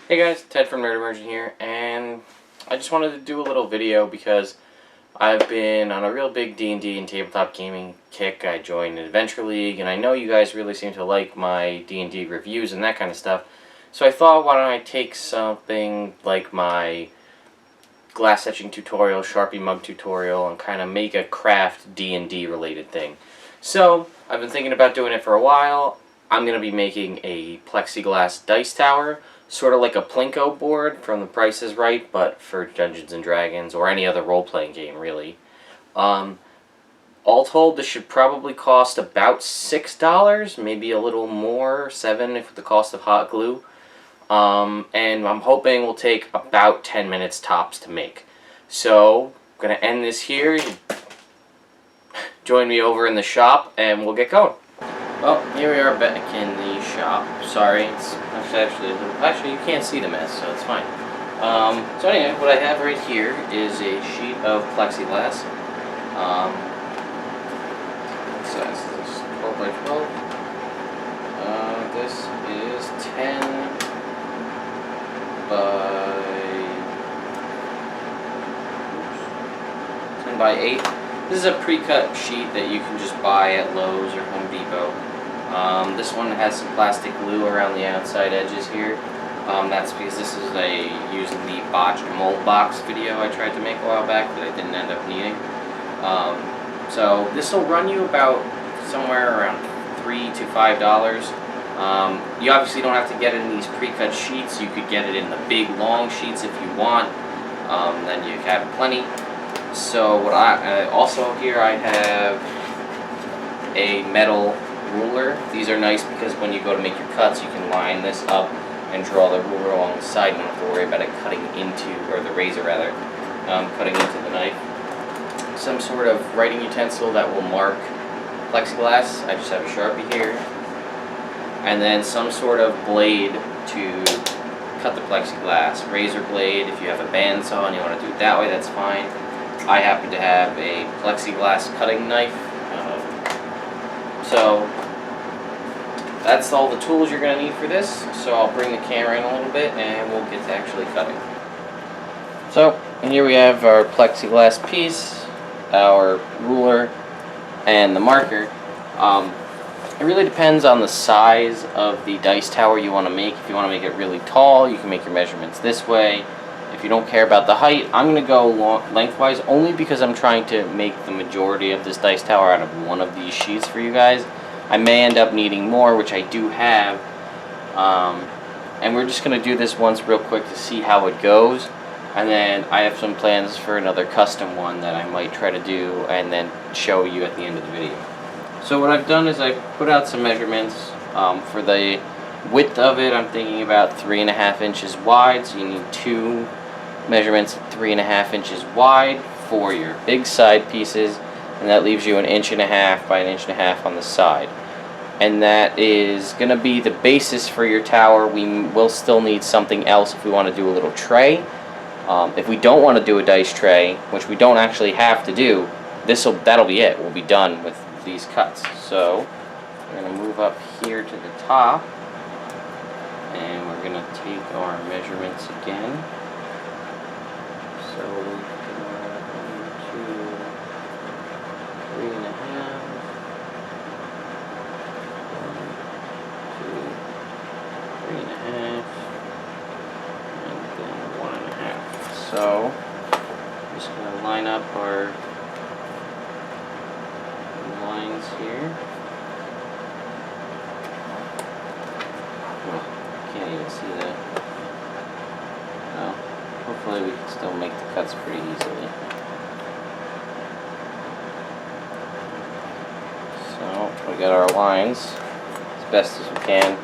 Hey guys, Ted from Immersion here, and I just wanted to do a little video because I've been on a real big D&D and tabletop gaming kick. I joined an Adventure League, and I know you guys really seem to like my D&D reviews and that kind of stuff. So I thought, why don't I take something like my glass etching tutorial, Sharpie mug tutorial, and kind of make a craft D&D related thing. So I've been thinking about doing it for a while. I'm going to be making a plexiglass dice tower, sort of like a Plinko board from The Price is Right, but for Dungeons and Dragons or any other role-playing game, really. All told, this should probably cost about $6, maybe a little more, $7 if with the cost of hot glue. And I'm hoping will take about 10 minutes tops to make. So, I'm going to end this here. Join me over in the shop and we'll get going. Well, here we are back in the shop. Sorry, it's actually you can't see the mess, so it's fine. So anyway, what I have right here is a sheet of plexiglass. What size is this? 12 by 12. This is 10 by 8. This is a pre-cut sheet that you can just buy at Lowe's or Home Depot. This one has some plastic glue around the outside edges here. That's because this is using the botched mold box video I tried to make a while back that I didn't end up needing. So this will run you about somewhere around $3 to $5. You obviously don't have to get it in these pre-cut sheets. You could get it in the big long sheets if you want. Then you have plenty. So what also here I have a metal ruler. These are nice because when you go to make your cuts, you can line this up and draw the ruler along the side. You don't have to worry about it cutting into, or the razor rather, cutting into the knife. Some sort of writing utensil that will mark plexiglass. I just have a Sharpie here. And then some sort of blade to cut the plexiglass. Razor blade, if you have a bandsaw and you want to do it that way, that's fine. I happen to have a plexiglass cutting knife. So that's all the tools you're going to need for this. So I'll bring the camera in a little bit and we'll get to actually cutting. So here we have our plexiglass piece, our ruler, and the marker. It really depends on the size of the dice tower you want to make. If you want to make it really tall, you can make your measurements this way. If you don't care about the height, I'm going to go lengthwise only because I'm trying to make the majority of this dice tower out of one of these sheets for you guys. I may end up needing more, which I do have. And we're just going to do this once real quick to see how it goes. And then I have some plans for another custom one that I might try to do and then show you at the end of the video. So what I've done is I've put out some measurements. For the width of it, I'm thinking about 3.5 inches wide, so you need two measurements 3.5 inches wide for your big side pieces, and that leaves you 1.5 inches by 1.5 inches on the side. And that is going to be the basis for your tower. We will still need something else if we want to do a little tray. If we don't want to do a dice tray, which we don't actually have to do, that'll be it. We'll be done with these cuts. So we're going to move up here to the top, and we're going to take our measurements again. So 1, 2, 3.5. 1, 2, 3.5, and then 1.5. So I'm just going to line up our lines here. Oh, can't even see that. Oh, hopefully we can still make the cuts pretty easily. So we got our lines as best as we can.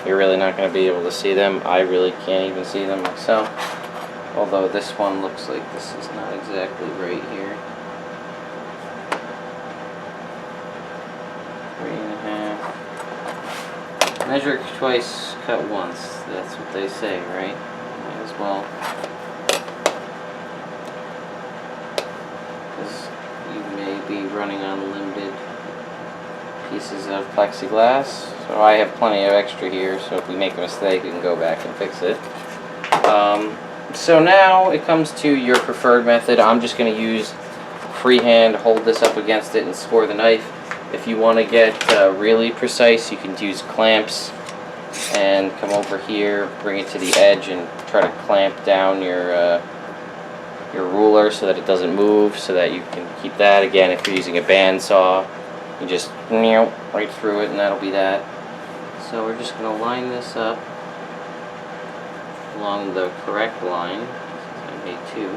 You're really not going to be able to see them. I really can't even see them myself. Although this one looks like this is not exactly right here. 3.5. Measure twice, cut once. That's what they say, right? Might as well. Because you may be running on limited pieces of plexiglass. So I have plenty of extra here, so if we make a mistake, we can go back and fix it. So now it comes to your preferred method. I'm just going to use freehand, hold this up against it and score the knife. If you want to get really precise, you can use clamps and come over here, bring it to the edge and try to clamp down your ruler so that it doesn't move, so that you can keep that. Again, if you're using a bandsaw, you just right through it and that'll be that. So we're just going to line this up along the correct line. I made two.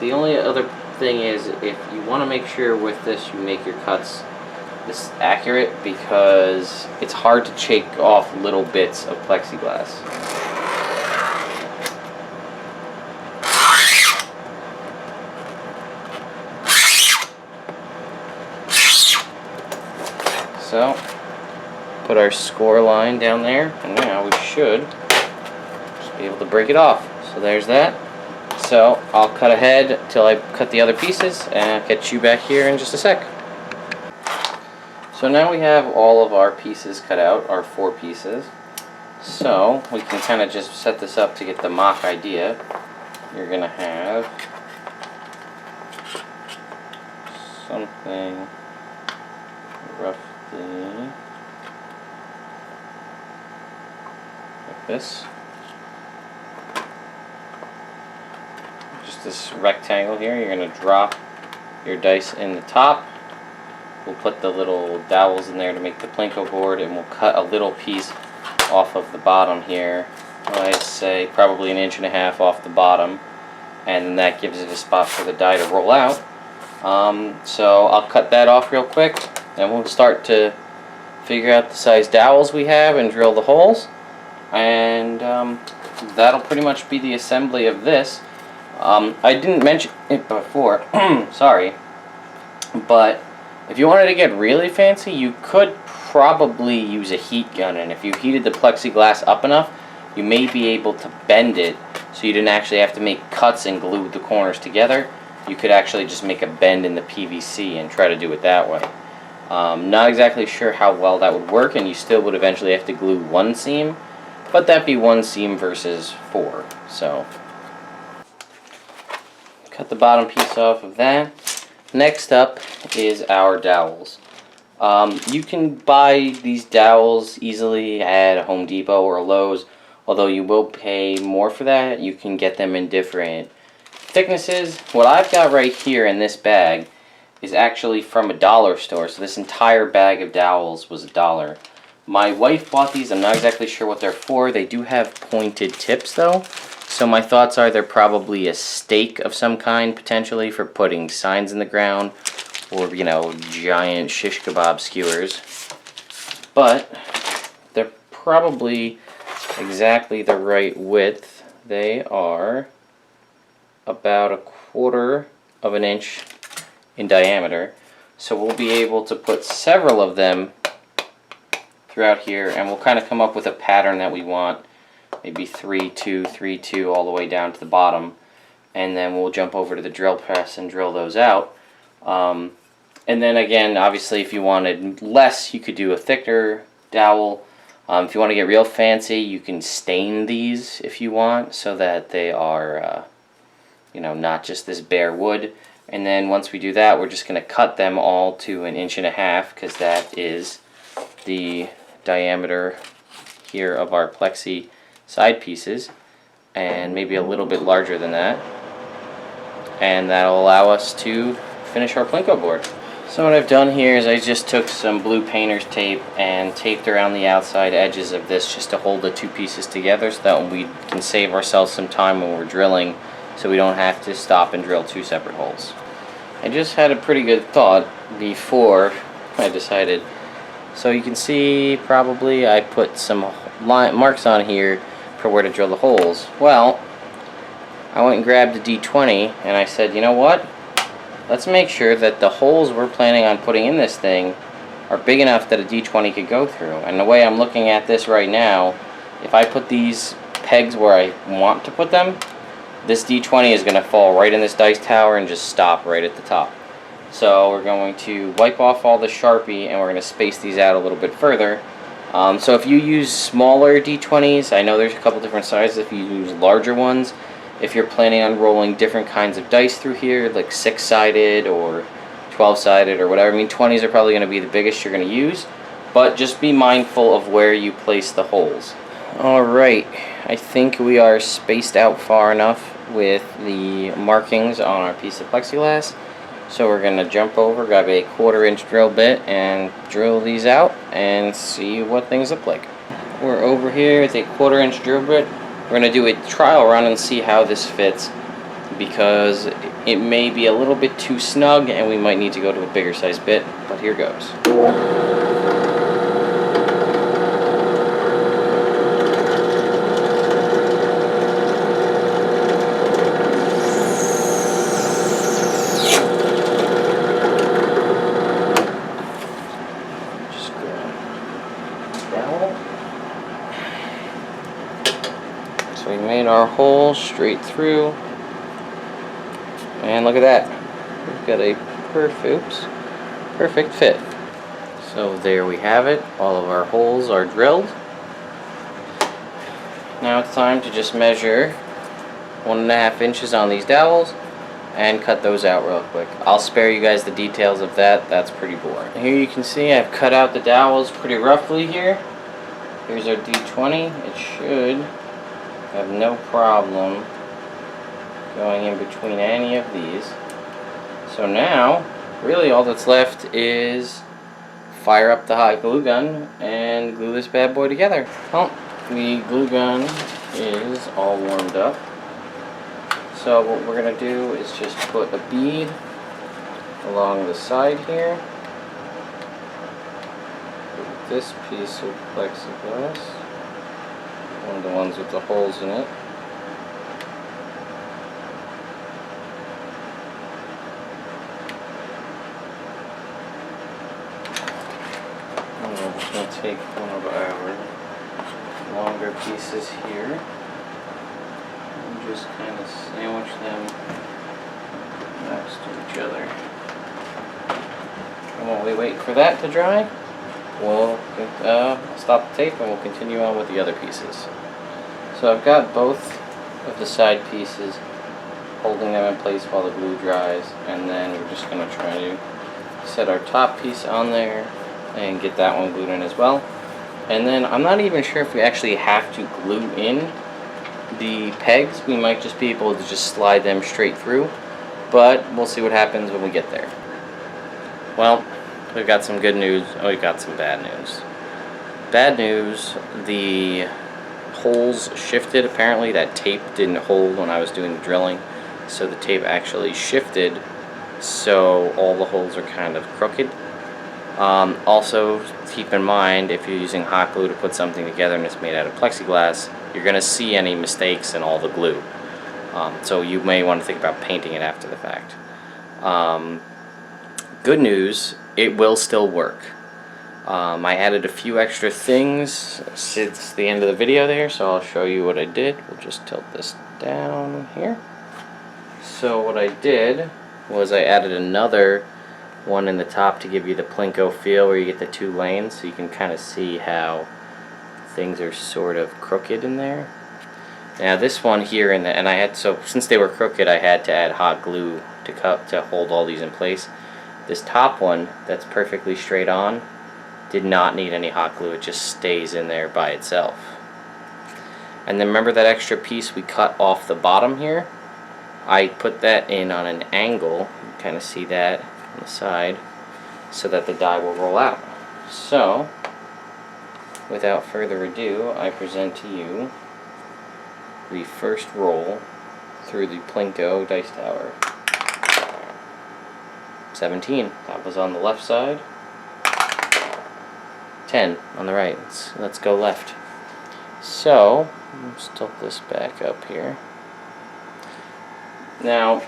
The only other thing is, if you want to make sure with this you make your cuts this accurate, because it's hard to shake off little bits of plexiglass. So, put our score line down there, and now we should just be able to break it off. So there's that. So I'll cut ahead till I cut the other pieces, and I'll catch you back here in just a sec. So now we have all of our pieces cut out, our 4 pieces. So we can kind of just set this up to get the mock idea. You're going to have something roughly like this. Just this rectangle here. You're going to drop your dice in the top. We'll put the little dowels in there to make the Plinko board, and we'll cut a little piece off of the bottom here. I'd say probably 1.5 inches off the bottom, and that gives it a spot for the die to roll out. So I'll cut that off real quick, and we'll start to figure out the size dowels we have and drill the holes, and that'll pretty much be the assembly of this. I didn't mention it before, sorry, but if you wanted to get really fancy, you could probably use a heat gun, and if you heated the plexiglass up enough, you may be able to bend it so you didn't actually have to make cuts and glue the corners together. You could actually just make a bend in the PVC and try to do it that way. Not exactly sure how well that would work, and you still would eventually have to glue one seam, but that'd be one seam versus 4. So cut the bottom piece off of that. Next up is our dowels. You can buy these dowels easily at Home Depot or Lowe's, although you will pay more for that. You can get them in different thicknesses. What I've got right here in this bag is actually from a dollar store, so this entire bag of dowels was $1. My wife bought these. I'm not exactly sure what they're for. They do have pointed tips though, so my thoughts are they're probably a stake of some kind, potentially for putting signs in the ground, or, you know, giant shish kebab skewers. But they're probably exactly the right width. They are about 1/4 of an inch in diameter, so we'll be able to put several of them throughout here, and we'll kind of come up with a pattern that we want. Maybe 3, 2, 3, 2 all the way down to the bottom, and then we'll jump over to the drill press and drill those out. And then again, obviously if you wanted less, you could do a thicker dowel. If you want to get real fancy, you can stain these if you want, so that they are you know, not just this bare wood. And then once we do that, we're just going to cut them all to 1.5 inches, because that is the diameter here of our plexi side pieces, and maybe a little bit larger than that, and that'll allow us to finish our Plinko board. So what I've done here is I just took some blue painter's tape and taped around the outside edges of this just to hold the 2 pieces together, so that we can save ourselves some time when we're drilling, so we don't have to stop and drill 2 separate holes. I just had a pretty good thought before I decided. So you can see probably I put some marks on here for where to drill the holes. Well, I went and grabbed a D20 and I said, you know what? Let's make sure that the holes we're planning on putting in this thing are big enough that a D20 could go through. And the way I'm looking at this right now, if I put these pegs where I want to put them, this D20 is going to fall right in this dice tower and just stop right at the top. So we're going to wipe off all the Sharpie, and we're going to space these out a little bit further, So if you use smaller D20s, I know there's a couple different sizes. If you use larger ones, if you're planning on rolling different kinds of dice through here, like 6-sided or 12-sided or whatever, I mean 20s are probably going to be the biggest you're going to use, but just be mindful of where you place the holes. Alright, I think we are spaced out far enough with the markings on our piece of plexiglass. So we're going to jump over, grab a 1/4-inch drill bit, and drill these out and see what things look like. We're over here with a 1/4-inch drill bit. We're going to do a trial run and see how this fits, because it may be a little bit too snug and we might need to go to a bigger size bit, but here goes. So we made our hole straight through, and look at that, we've got a perfect fit. So there we have it, all of our holes are drilled. Now it's time to just measure 1.5 inches on these dowels and cut those out real quick. I'll spare you guys the details of that, that's pretty boring. Here you can see I've cut out the dowels pretty roughly here. Here's our D20, it should have no problem going in between any of these. So now, really all that's left is fire up the hot glue gun and glue this bad boy together. Well, the glue gun is all warmed up. So what we're going to do is just put a bead along the side here. With this piece of plexiglass. One of the ones with the holes in it. And we're just going to take one of our longer pieces here and just kind of sandwich them next to each other. And while we wait for that to dry, we'll stop the tape and we'll continue on with the other pieces. So I've got both of the side pieces, holding them in place while the glue dries, and then we're just going to try to set our top piece on there and get that one glued in as well. And then I'm not even sure if we actually have to glue in the pegs. We might just be able to just slide them straight through, but we'll see what happens when we get there. Well, we've got some good news, we've got some bad news. Bad news, the holes shifted. Apparently that tape didn't hold when I was doing the drilling, so the tape actually shifted, so all the holes are kind of crooked. Also, keep in mind, if you're using hot glue to put something together and it's made out of plexiglass, you're going to see any mistakes in all the glue. So you may want to think about painting it after the fact. Good news, it will still work. I added a few extra things since the end of the video there, so I'll show you what I did. We'll just tilt this down here. So what I did was I added another one in the top to give you the Plinko feel, where you get the 2 lanes, so you can kind of see how things are sort of crooked in there. Now this one here, and I had, so since they were crooked, I had to add hot glue to hold all these in place. This top one that's perfectly straight on did not need any hot glue, it just stays in there by itself. And then remember that extra piece we cut off the bottom here? I put that in on an angle, you can kind of see that on the side, so that the die will roll out. So, without further ado, I present to you the first roll through the Plinko Dice Tower. 17, that was on the left side. 10 on the right. Let's go left. So, let's tilt this back up here. Now,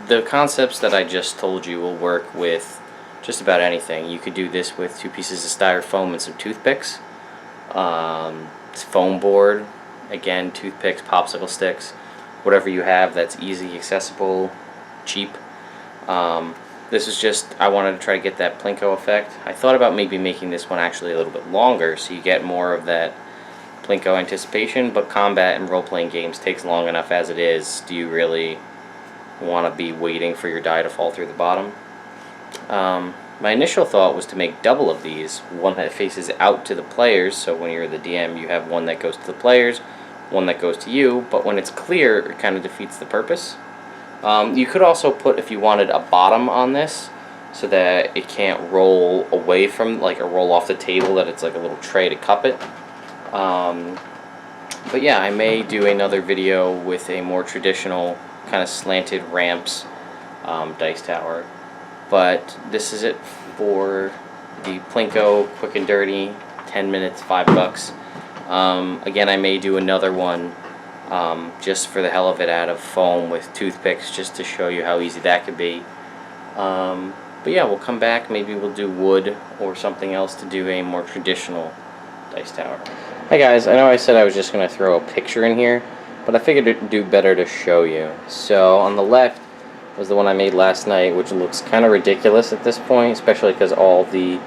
the concepts that I just told you will work with just about anything. You could do this with 2 pieces of styrofoam and some toothpicks. Foam board, again, toothpicks, popsicle sticks, whatever you have that's easy, accessible, cheap. This is just, I wanted to try to get that Plinko effect. I thought about maybe making this one actually a little bit longer so you get more of that Plinko anticipation, but combat and role-playing games takes long enough as it is. Do you really want to be waiting for your die to fall through the bottom? My initial thought was to make double of these, one that faces out to the players, so when you're the DM you have one that goes to the players, one that goes to you, but when it's clear it kind of defeats the purpose. You could also put, if you wanted, a bottom on this so that it can't roll away from, like, or roll off the table, that it's like a little tray to cup it. But yeah, I may do another video with a more traditional kind of slanted ramps dice tower. But this is it for the Plinko Quick and Dirty, 10 minutes, $5. Again, I may do another one just for the hell of it out of foam with toothpicks, just to show you how easy that could be. But yeah, we'll come back, maybe we'll do wood or something else to do a more traditional dice tower. Hi guys, I know I said I was just going to throw a picture in here, but I figured it'd do better to show you. So on the left was the one I made last night, which looks kind of ridiculous at this point, especially because all the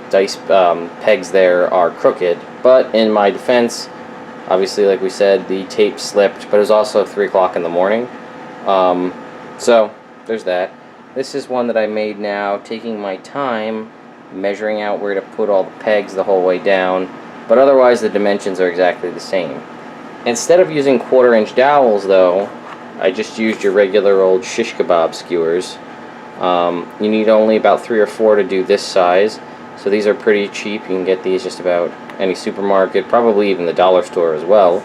dice pegs there are crooked. But in my defense, obviously, like we said, the tape slipped, but it was also 3 o'clock in the morning. So there's that. This is one that I made now, taking my time, measuring out where to put all the pegs the whole way down, but otherwise the dimensions are exactly the same. Instead of using 1/4-inch dowels, though, I just used your regular old shish kebab skewers. You need only about 3 or 4 to do this size, so these are pretty cheap. You can get these just about any supermarket, probably even the dollar store as well.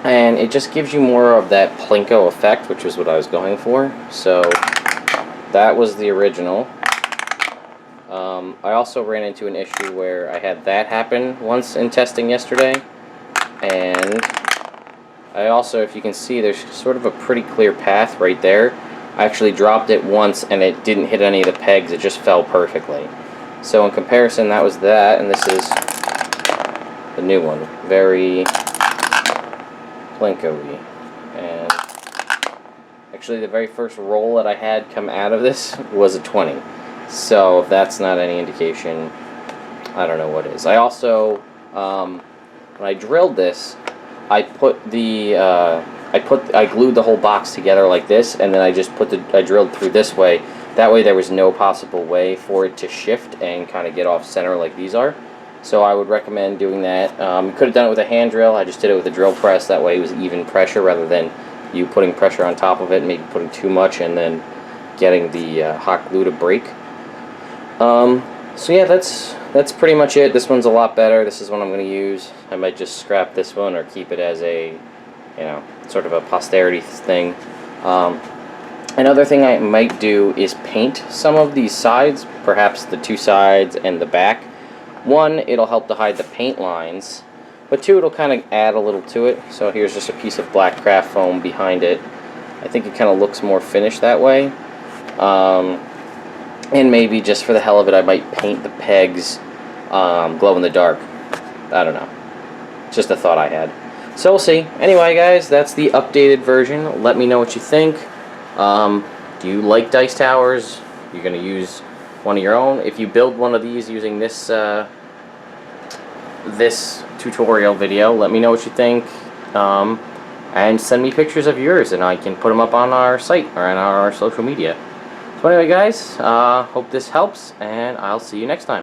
And it just gives you more of that Plinko effect, which is what I was going for. So that was the original. I also ran into an issue where I had that happen once in testing yesterday, and I also, if you can see, there's sort of a pretty clear path right there. I actually dropped it once and it didn't hit any of the pegs, it just fell perfectly. So in comparison, that was that, and this is the new one. Very Plinko-y. And actually the very first roll that I had come out of this was a 20. So if that's not any indication, I don't know what is. I also, when I drilled this, I glued the whole box together like this, and then I drilled through this way. That way there was no possible way for it to shift and kind of get off center like these are. So I would recommend doing that. You could have done it with a hand drill. I just did it with a drill press. That way it was even pressure rather than you putting pressure on top of it, maybe putting too much and then getting the hot glue to break. So yeah, that's pretty much it. This one's a lot better. This is what I'm going to use. I might just scrap this one or keep it as a, sort of a posterity thing. Another thing I might do is paint some of these sides, perhaps the 2 sides and the back. 1, it'll help to hide the paint lines, but 2, it'll kind of add a little to it. So here's just a piece of black craft foam behind it. I think it kind of looks more finished that way. And maybe just for the hell of it, I might paint the pegs glow in the dark. I don't know. Just a thought I had. So we'll see. Anyway, guys, that's the updated version. Let me know what you think. Do you like dice towers? You're going to use one of your own? If you build one of these using this this tutorial video, let me know what you think. And send me pictures of yours, and I can put them up on our site or on our social media. So anyway, guys, hope this helps, and I'll see you next time.